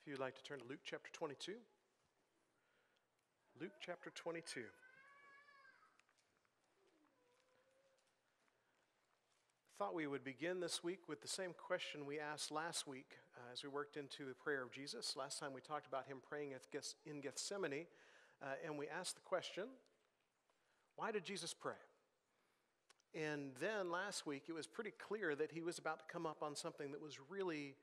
If you'd like to turn to Luke chapter 22. Luke chapter 22. Thought we would begin this week with the same question we asked last week as we worked into the prayer of Jesus. Last time we talked about him praying in Gethsemane, and we asked the question, why did Jesus pray? And then last week it was pretty clear that he was about to come up on something that was really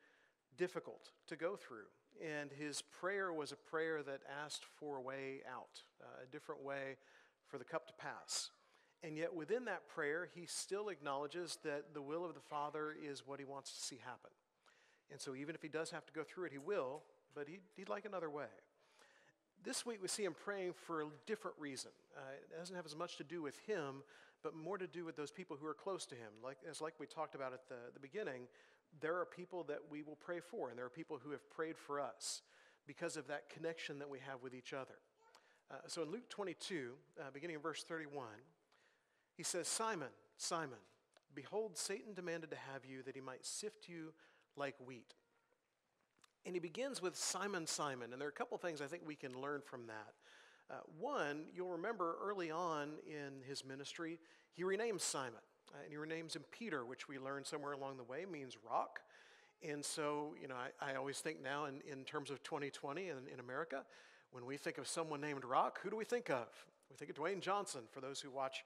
difficult to go through. And his prayer was a prayer that asked for a way out, a different way for the cup to pass. And yet within that prayer, he still acknowledges that the will of the Father is what he wants to see happen. And so even if he does have to go through it, he will, but he'd like another way. This week we see him praying for a different reason. It doesn't have as much to do with him, but more to do with those people who are close to him. Like we talked about at the beginning, there are people that we will pray for, and there are people who have prayed for us because of that connection that we have with each other. So in Luke 22, beginning in verse 31, he says, Simon, Simon, behold, Satan demanded to have you that he might sift you like wheat. And he begins with Simon, Simon, and there are a couple things I think we can learn from that. One, you'll remember early on in his ministry, he renames Simon, and he renames him Peter, which we learned somewhere along the way means rock. And so, I always think now in terms of 2020 in America, when we think of someone named Rock, who do we think of? We think of Dwayne Johnson, for those who watch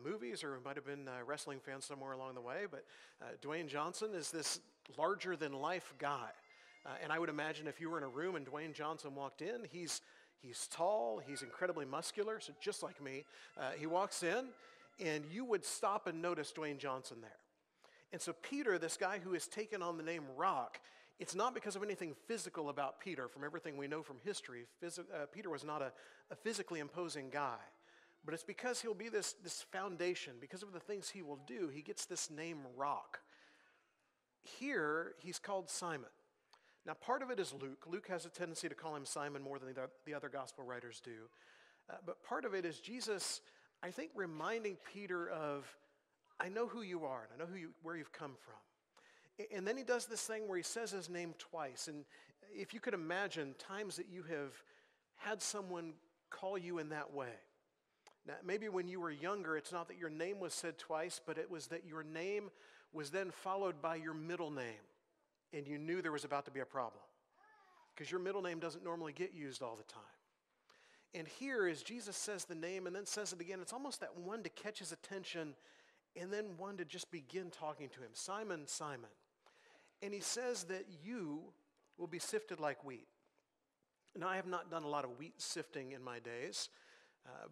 movies or who might have been wrestling fans somewhere along the way. But Dwayne Johnson is this larger-than-life guy. And I would imagine if you were in a room and Dwayne Johnson walked in, he's tall, he's incredibly muscular, so just like me. He walks in, and you would stop and notice Dwayne Johnson there. And so Peter, this guy who has taken on the name Rock, it's not because of anything physical about Peter. From everything we know from history, Peter was not a physically imposing guy. But it's because he'll be this foundation. Because of the things he will do, he gets this name Rock. Here, he's called Simon. Now, part of it is Luke. Luke has a tendency to call him Simon more than the other gospel writers do. But part of it is Jesus, I think, reminding Peter of, I know who you are, and I know where you've come from. And then he does this thing where he says his name twice. And if you could imagine times that you have had someone call you in that way. Now, maybe when you were younger, it's not that your name was said twice, but it was that your name was then followed by your middle name. And you knew there was about to be a problem. Because your middle name doesn't normally get used all the time. And here, as Jesus says the name and then says it again, it's almost that one to catch his attention and then one to just begin talking to him. Simon, Simon. And he says that you will be sifted like wheat. Now, I have not done a lot of wheat sifting in my days,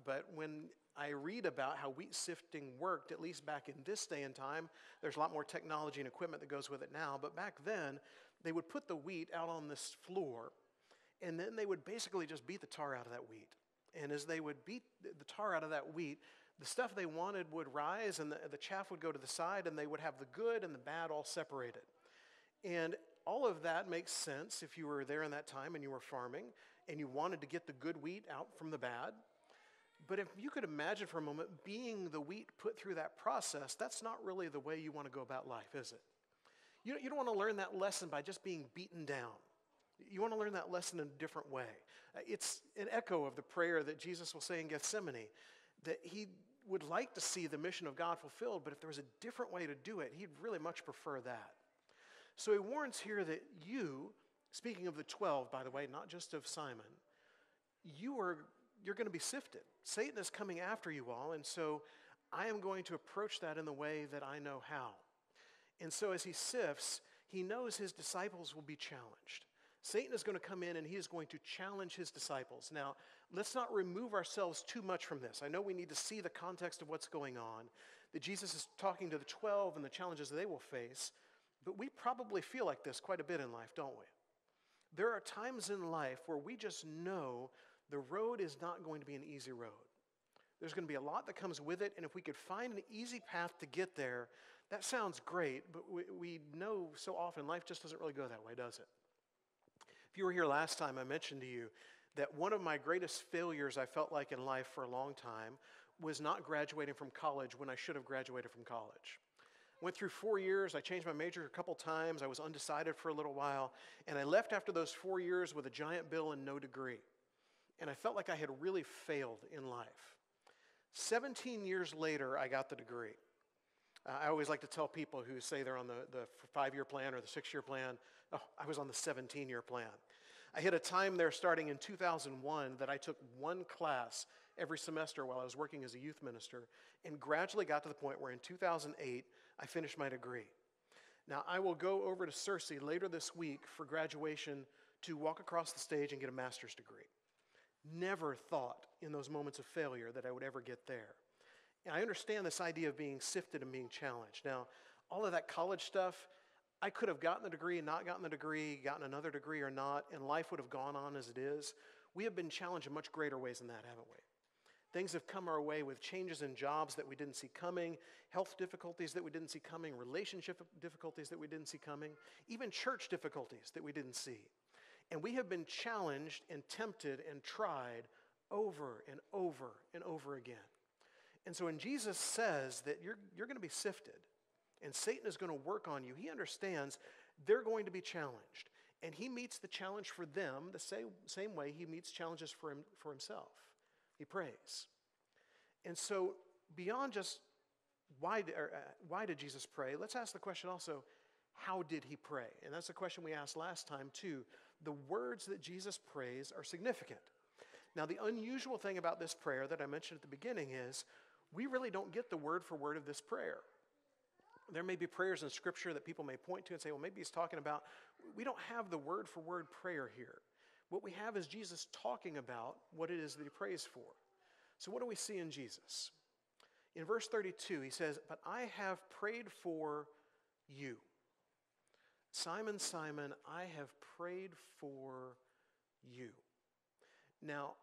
but when I read about how wheat sifting worked, at least back in this day and time, there's a lot more technology and equipment that goes with it now, but back then, they would put the wheat out on this floor, and then they would basically just beat the tar out of that wheat. And as they would beat the tar out of that wheat, the stuff they wanted would rise, and the chaff would go to the side, and they would have the good and the bad all separated. And all of that makes sense if you were there in that time and you were farming, and you wanted to get the good wheat out from the bad. But if you could imagine for a moment being the wheat put through that process, that's not really the way you want to go about life, is it? You don't want to learn that lesson by just being beaten down. You want to learn that lesson in a different way. It's an echo of the prayer that Jesus will say in Gethsemane, that he would like to see the mission of God fulfilled, but if there was a different way to do it, he'd really much prefer that. So he warns here that you, speaking of the 12, by the way, not just of Simon, you're going to be sifted. Satan is coming after you all, and so I am going to approach that in the way that I know how. And so as he sifts, he knows his disciples will be challenged. Satan is going to come in and he is going to challenge his disciples. Now, let's not remove ourselves too much from this. I know we need to see the context of what's going on, that Jesus is talking to the 12 and the challenges they will face, but we probably feel like this quite a bit in life, don't we? There are times in life where we just know the road is not going to be an easy road. There's going to be a lot that comes with it, and if we could find an easy path to get there, that sounds great, but we know so often life just doesn't really go that way, does it? If you were here last time, I mentioned to you that one of my greatest failures I felt like in life for a long time was not graduating from college when I should have graduated from college. Went through 4 years. I changed my major a couple times. I was undecided for a little while. And I left after those 4 years with a giant bill and no degree. And I felt like I had really failed in life. 17 years later, I got the degree. I always like to tell people who say they're on the 5-year plan or the 6-year plan, oh, I was on the 17-year plan. I hit a time there starting in 2001 that I took one class every semester while I was working as a youth minister, and gradually got to the point where in 2008, I finished my degree. Now, I will go over to Searcy later this week for graduation to walk across the stage and get a master's degree. Never thought in those moments of failure that I would ever get there. And I understand this idea of being sifted and being challenged. Now, all of that college stuff, I could have gotten the degree and not gotten the degree, gotten another degree or not, and life would have gone on as it is. We have been challenged in much greater ways than that, haven't we? Things have come our way with changes in jobs that we didn't see coming, health difficulties that we didn't see coming, relationship difficulties that we didn't see coming, even church difficulties that we didn't see. And we have been challenged and tempted and tried over and over and over again. And so when Jesus says that you're going to be sifted and Satan is going to work on you, he understands they're going to be challenged. And he meets the challenge for them the same way he meets challenges for himself. He prays. And so beyond just why did Jesus pray, let's ask the question also, how did he pray? And that's the question we asked last time too. The words that Jesus prays are significant. Now, the unusual thing about this prayer that I mentioned at the beginning is we really don't get the word for word of this prayer. There may be prayers in Scripture that people may point to and say, well, maybe he's talking about, we don't have the word for word prayer here. What we have is Jesus talking about what it is that he prays for. So what do we see in Jesus? In verse 32, he says, but I have prayed for you. Simon, Simon, I have prayed for you. Now,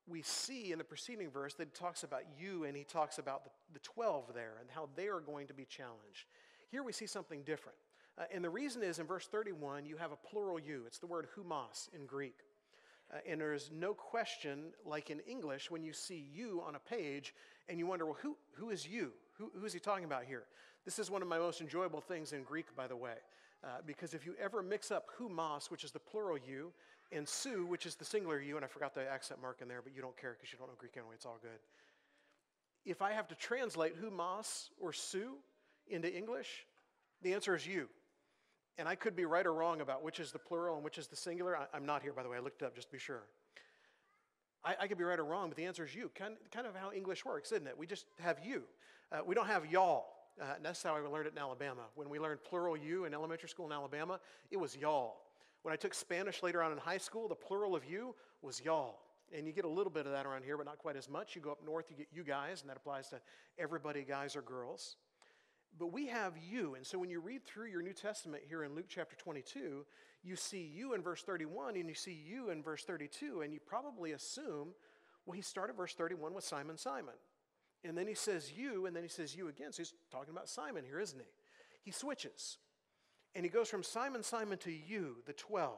we see in the preceding verse that he talks about you and he talks about the 12 there and how they are going to be challenged. Here we see something different. And the reason is in verse 31, you have a plural you. It's the word humos in Greek. And there's no question, like in English, when you see you on a page and you wonder, well, who is you? Who is he talking about here? This is one of my most enjoyable things in Greek, by the way, because if you ever mix up humos, which is the plural you, and su, which is the singular you, and I forgot the accent mark in there, but you don't care because you don't know Greek anyway, it's all good. If I have to translate humos or su into English, the answer is you. And I could be right or wrong about which is the plural and which is the singular. I'm not here, by the way. I looked it up just to be sure. I could be right or wrong, but the answer is you. Kind of how English works, isn't it? We just have you. We don't have y'all. That's how I learned it in Alabama. When we learned plural you in elementary school in Alabama, it was y'all. When I took Spanish later on in high school, the plural of you was y'all. And you get a little bit of that around here, but not quite as much. You go up north, you get you guys, and that applies to everybody, guys or girls. But we have you, and so when you read through your New Testament here in Luke chapter 22, you see you in verse 31, and you see you in verse 32, and you probably assume, well, he started verse 31 with Simon, Simon. And then he says you, and then he says you again, so he's talking about Simon here, isn't he? He switches, and he goes from Simon, Simon to you, the 12.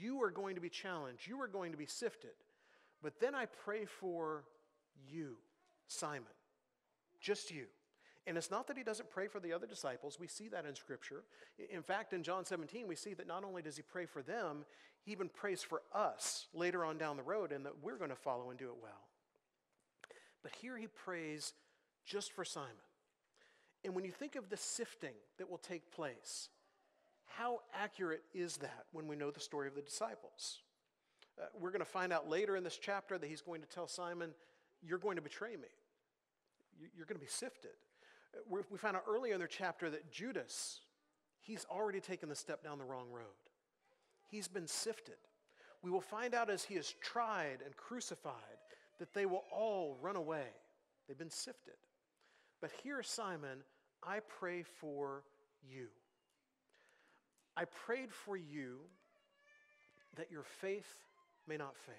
You are going to be challenged. You are going to be sifted. But then I pray for you, Simon, just you. And it's not that he doesn't pray for the other disciples. We see that in Scripture. In fact, in John 17, we see that not only does he pray for them, he even prays for us later on down the road, and that we're going to follow and do it well. But here he prays just for Simon. And when you think of the sifting that will take place, how accurate is that when we know the story of the disciples? We're going to find out later in this chapter that he's going to tell Simon, you're going to betray me. You're going to be sifted. We found out earlier in their chapter that Judas, he's already taken the step down the wrong road. He's been sifted. We will find out as he is tried and crucified that they will all run away. They've been sifted. But here, Simon, I pray for you. I prayed for you that your faith may not fail.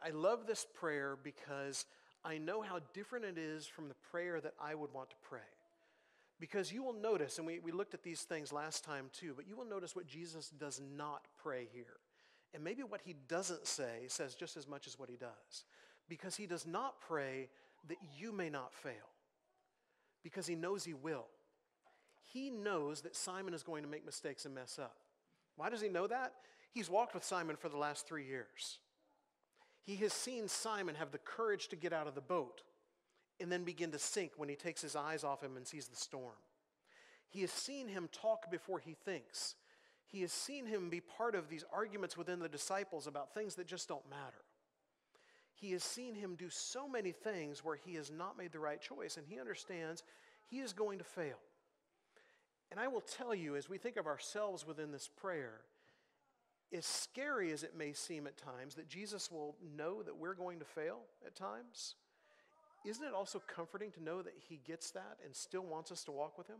I love this prayer because I know how different it is from the prayer that I would want to pray. Because you will notice, and we looked at these things last time too, but you will notice what Jesus does not pray here. And maybe what he doesn't say says just as much as what he does. Because he does not pray that you may not fail. because he knows he will. He knows that Simon is going to make mistakes and mess up. Why does he know that? He's walked with Simon for the last 3 years. He has seen Simon have the courage to get out of the boat and then begin to sink when he takes his eyes off him and sees the storm. He has seen him talk before he thinks. He has seen him be part of these arguments within the disciples about things that just don't matter. He has seen him do so many things where he has not made the right choice, and he understands he is going to fail. And I will tell you, as we think of ourselves within this prayer, as scary as it may seem at times that Jesus will know that we're going to fail at times, isn't it also comforting to know that he gets that and still wants us to walk with him?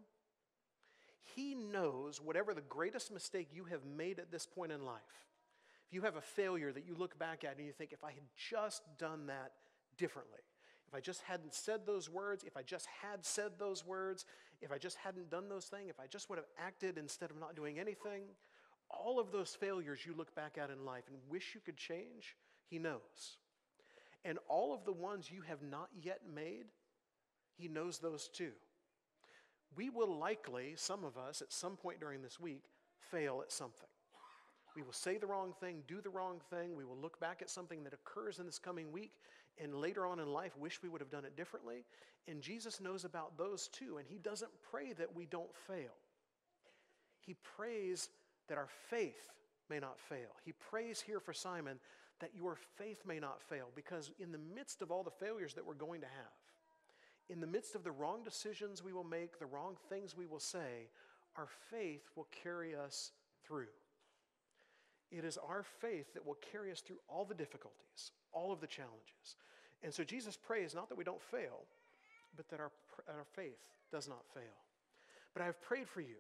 He knows whatever the greatest mistake you have made at this point in life, if you have a failure that you look back at and you think, if I had just done that differently, if I just hadn't said those words, if I just had said those words, if I just hadn't done those things, if I just would have acted instead of not doing anything, all of those failures you look back at in life and wish you could change, he knows. And all of the ones you have not yet made, he knows those too. We will likely, some of us, at some point during this week, fail at something. We will say the wrong thing, do the wrong thing. We will look back at something that occurs in this coming week and later on in life wish we would have done it differently. And Jesus knows about those too. And he doesn't pray that we don't fail. He prays that our faith may not fail. He prays here for Simon that your faith may not fail, because in the midst of all the failures that we're going to have, in the midst of the wrong decisions we will make, the wrong things we will say, our faith will carry us through. It is our faith that will carry us through all the difficulties, all of the challenges. And so Jesus prays not that we don't fail, but that our faith does not fail. But I have prayed for you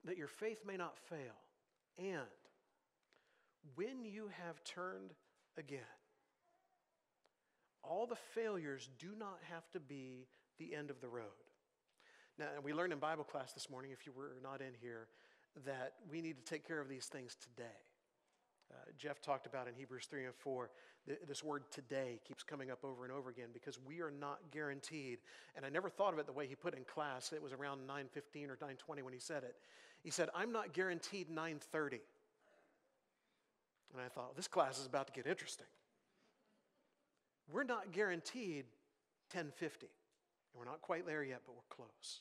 that your faith may not fail. And when you have turned again, all the failures do not have to be the end of the road. Now, we learned in Bible class this morning, if you were not in here, that we need to take care of these things today. Jeff talked about in Hebrews 3 and 4, this word today keeps coming up over and over again because we are not guaranteed. And I never thought of it the way he put it in class. It was around 9:15 or 9:20 when he said it. He said, I'm not guaranteed 9:30. And I thought, this class is about to get interesting. We're not guaranteed 10:50. And we're not quite there yet, but we're close.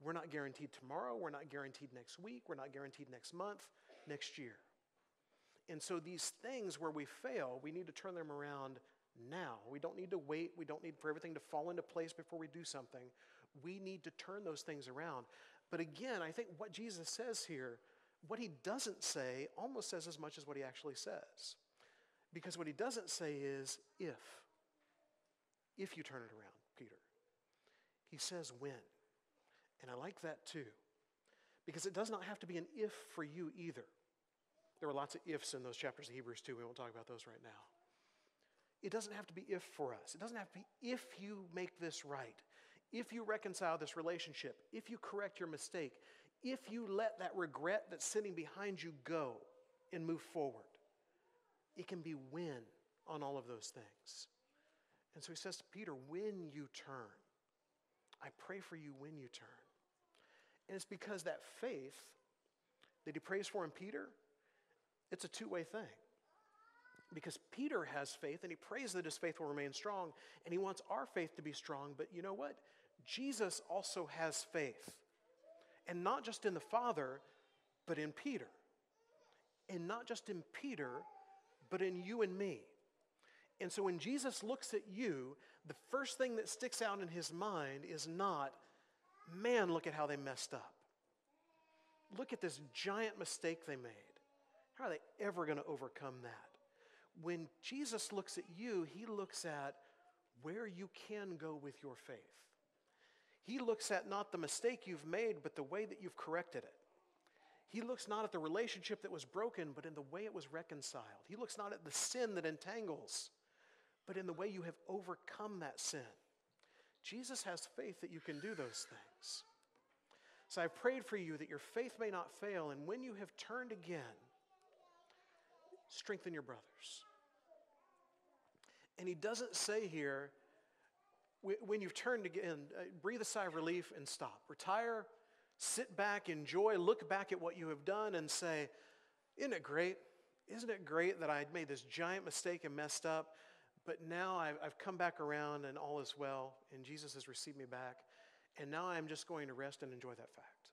We're not guaranteed tomorrow. We're not guaranteed next week. We're not guaranteed next month, next year. And so these things where we fail, we need to turn them around now. We don't need to wait. We don't need for everything to fall into place before we do something. We need to turn those things around. But again, I think what Jesus says here, what he doesn't say almost says as much as what he actually says. Because what he doesn't say is if you turn it around, Peter. He says when. And I like that too. Because it does not have to be an if for you either. There were lots of ifs in those chapters of Hebrews 2. We won't talk about those right now. It doesn't have to be if for us. It doesn't have to be if you make this right, if you reconcile this relationship, if you correct your mistake, if you let that regret that's sitting behind you go and move forward. It can be when on all of those things. And so he says to Peter, when you turn, I pray for you when you turn. And it's because that faith that he prays for in Peter, it's a two-way thing. Because Peter has faith, and he prays that his faith will remain strong, and he wants our faith to be strong. But you know what? Jesus also has faith. And not just in the Father, but in Peter. And not just in Peter, but in you and me. And so when Jesus looks at you, the first thing that sticks out in his mind is not, man, look at how they messed up. Look at this giant mistake they made. How are they ever going to overcome that? When Jesus looks at you, he looks at where you can go with your faith. He looks at not the mistake you've made, but the way that you've corrected it. He looks not at the relationship that was broken, but in the way it was reconciled. He looks not at the sin that entangles, but in the way you have overcome that sin. Jesus has faith that you can do those things. So I've prayed for you that your faith may not fail, and when you have turned again, strengthen your brothers. And he doesn't say here, When you've turned again, breathe a sigh of relief and stop. Retire, sit back, enjoy, look back at what you have done and say, isn't it great? Isn't it great that I made this giant mistake and messed up, but now I've come back around and all is well, and Jesus has received me back, and now I'm just going to rest and enjoy that fact.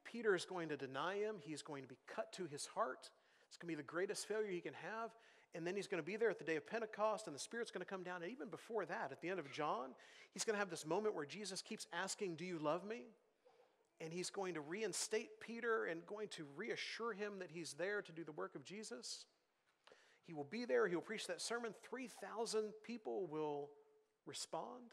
Peter is going to deny him. He's going to be cut to his heart. It's going to be the greatest failure he can have. And then he's going to be there at the day of Pentecost, and the Spirit's going to come down. And even before that, at the end of John, he's going to have this moment where Jesus keeps asking, do you love me? And he's going to reinstate Peter and going to reassure him that he's there to do the work of Jesus. He will be there. He will preach that sermon. 3,000 people will respond.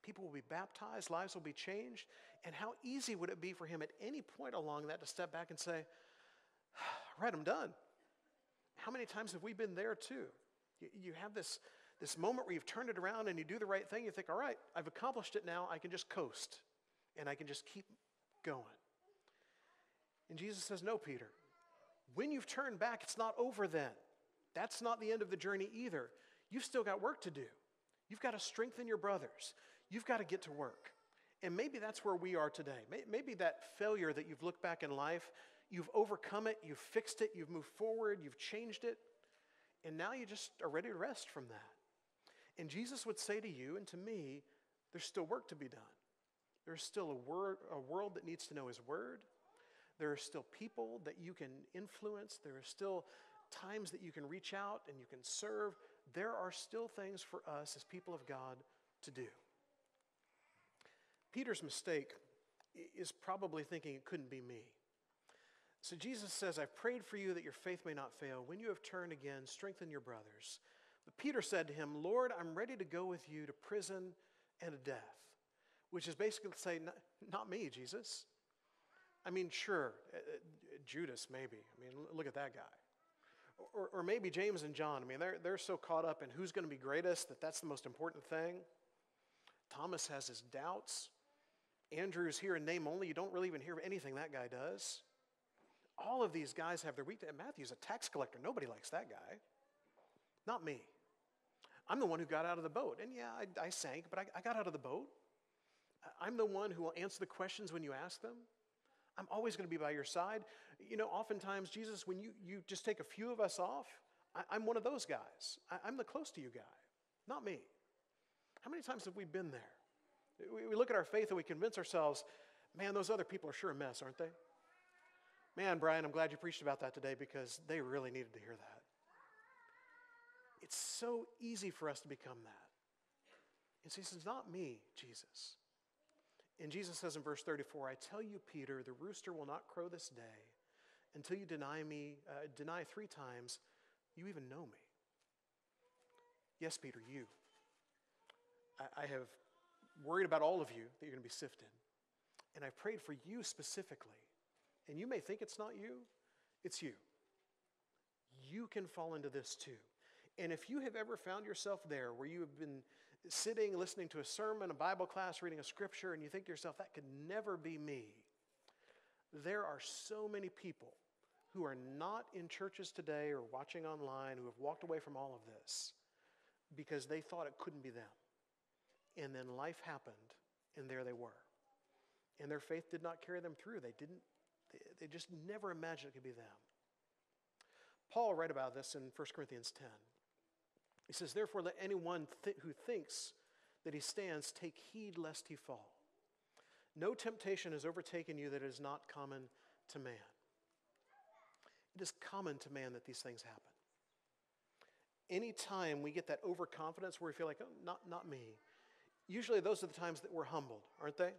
People will be baptized. Lives will be changed. And how easy would it be for him at any point along that to step back and say, all right, I'm done. How many times have we been there too? You have this moment where you've turned it around and you do the right thing. You think, all right, I've accomplished it now. I can just coast and I can just keep going. And Jesus says, no, Peter. When you've turned back, it's not over then. That's not the end of the journey either. You've still got work to do. You've got to strengthen your brothers. You've got to get to work. And maybe that's where we are today. Maybe that failure that you've looked back in life, you've overcome it, you've fixed it, you've moved forward, you've changed it, and now you just are ready to rest from that. And Jesus would say to you and to me, there's still work to be done. There's still a world that needs to know his word. There are still people that you can influence. There are still times that you can reach out and you can serve. There are still things for us as people of God to do. Peter's mistake is probably thinking it couldn't be me. So Jesus says, I've prayed for you that your faith may not fail. When you have turned again, strengthen your brothers. But Peter said to him, Lord, I'm ready to go with you to prison and to death. Which is basically to say, not me, Jesus. I mean, sure, Judas maybe. I mean, look at that guy. Or maybe James and John. I mean, they're so caught up in who's going to be greatest that that's the most important thing. Thomas has his doubts. Andrew's here in name only. You don't really even hear anything that guy does. All of these guys have their weakness. Matthew's a tax collector. Nobody likes that guy. Not me. I'm the one who got out of the boat. And yeah, I sank, but I got out of the boat. I'm the one who will answer the questions when you ask them. I'm always going to be by your side. You know, oftentimes, Jesus, when you just take a few of us off, I'm one of those guys. I'm the close to you guy, not me. How many times have we been there? We look at our faith and we convince ourselves, man, those other people are sure a mess, aren't they? Man, Brian, I'm glad you preached about that today because they really needed to hear that. It's so easy for us to become that. And so he says, not me, Jesus. And Jesus says in verse 34, I tell you, Peter, the rooster will not crow this day until you deny 3 times you even know me. Yes, Peter, you. I have worried about all of you that you're going to be sifted. And I've prayed for you specifically. And you may think it's not you, it's you. You can fall into this too. And if you have ever found yourself there where you have been sitting, listening to a sermon, a Bible class, reading a scripture, and you think to yourself, that could never be me. There are so many people who are not in churches today or watching online who have walked away from all of this because they thought it couldn't be them. And then life happened, and there they were. And their faith did not carry them through. They just never imagined it could be them. Paul wrote about this in 1 Corinthians 10. He says, therefore, let anyone who thinks that he stands take heed lest he fall. No temptation has overtaken you that is not common to man. It is common to man that these things happen. Anytime we get that overconfidence where we feel like, oh, not me, usually those are the times that we're humbled, aren't they?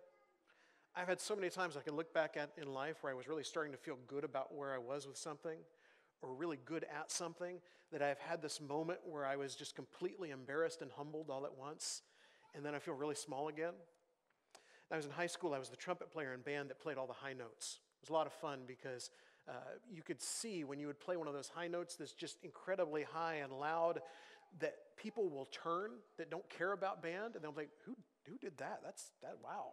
I've had so many times I can look back at in life where I was really starting to feel good about where I was with something or really good at something, that I've had this moment where I was just completely embarrassed and humbled all at once, and then I feel really small again. I was in high school. I was the trumpet player in band that played all the high notes. It was a lot of fun because you could see when you would play one of those high notes that's just incredibly high and loud that people will turn that don't care about band, and they'll be like, who did that? Wow.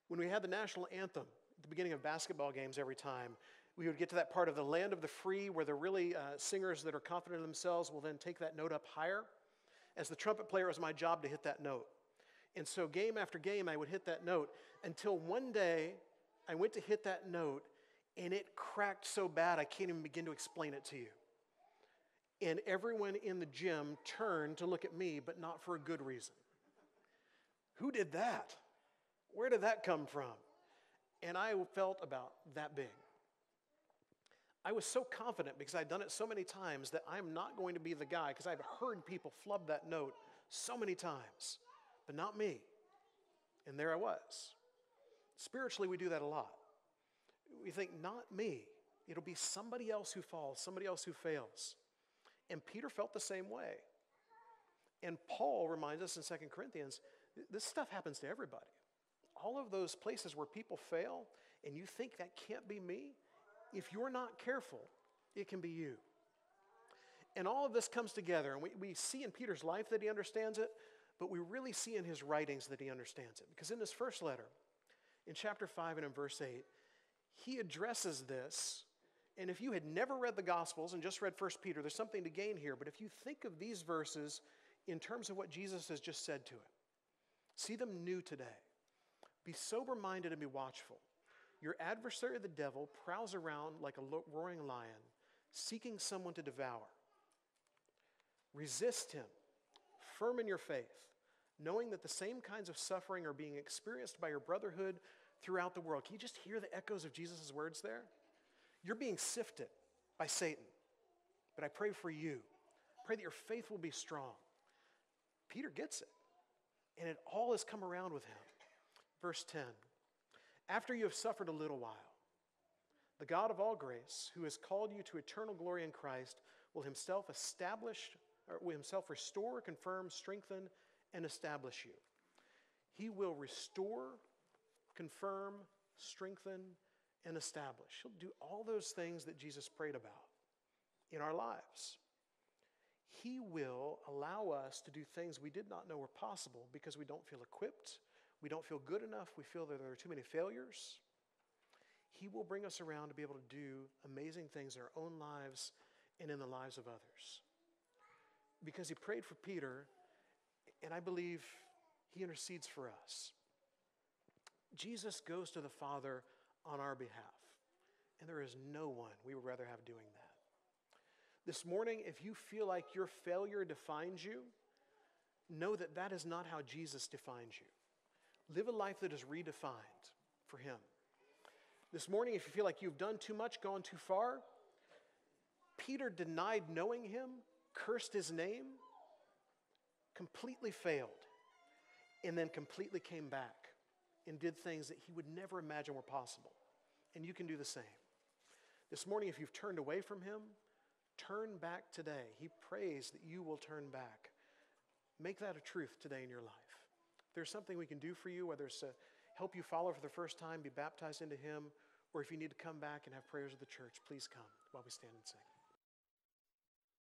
When we had the national anthem at the beginning of basketball games every time, we would get to that part of the land of the free where the really singers that are confident in themselves will then take that note up higher. As the trumpet player, it was my job to hit that note. And so game after game, I would hit that note until one day I went to hit that note and it cracked so bad I can't even begin to explain it to you. And everyone in the gym turned to look at me, but not for a good reason. Who did that? Where did that come from? And I felt about that big. I was so confident because I'd done it so many times that I'm not going to be the guy, because I've heard people flub that note so many times, but not me. And there I was. Spiritually, we do that a lot. We think, not me. It'll be somebody else who falls, somebody else who fails. And Peter felt the same way. And Paul reminds us in 2 Corinthians, this stuff happens to everybody. All of those places where people fail and you think that can't be me, if you're not careful, it can be you. And all of this comes together, and we see in Peter's life that he understands it, but we really see in his writings that he understands it. Because in his first letter, in chapter 5 and in verse 8, he addresses this. And if you had never read the Gospels and just read 1 Peter, there's something to gain here. But if you think of these verses in terms of what Jesus has just said to him, see them new today. Be sober-minded and be watchful. Your adversary, the devil, prowls around like a roaring lion, seeking someone to devour. Resist him, firm in your faith, knowing that the same kinds of suffering are being experienced by your brotherhood throughout the world. Can you just hear the echoes of Jesus' words there? You're being sifted by Satan, but I pray for you. Pray that your faith will be strong. Peter gets it, and it all has come around with him. Verse 10, after you have suffered a little while, the God of all grace, who has called you to eternal glory in Christ, will himself restore, confirm, strengthen, and establish you. He will restore, confirm, strengthen, and establish. He'll do all those things that Jesus prayed about in our lives. He will allow us to do things we did not know were possible because we don't feel equipped, we don't feel good enough, we feel that there are too many failures. He will bring us around to be able to do amazing things in our own lives and in the lives of others. Because he prayed for Peter, and I believe he intercedes for us. Jesus goes to the Father on our behalf, and there is no one we would rather have doing that. This morning, if you feel like your failure defines you, know that that is not how Jesus defines you. Live a life that is redefined for him. This morning, if you feel like you've done too much, gone too far, Peter denied knowing him, cursed his name, completely failed, and then completely came back and did things that he would never imagine were possible. And you can do the same. This morning, if you've turned away from him, turn back today. He prays that you will turn back. Make that a truth today in your life. If there's something we can do for you, whether it's to help you follow for the first time, be baptized into him, or if you need to come back and have prayers of the church, please come while we stand and sing.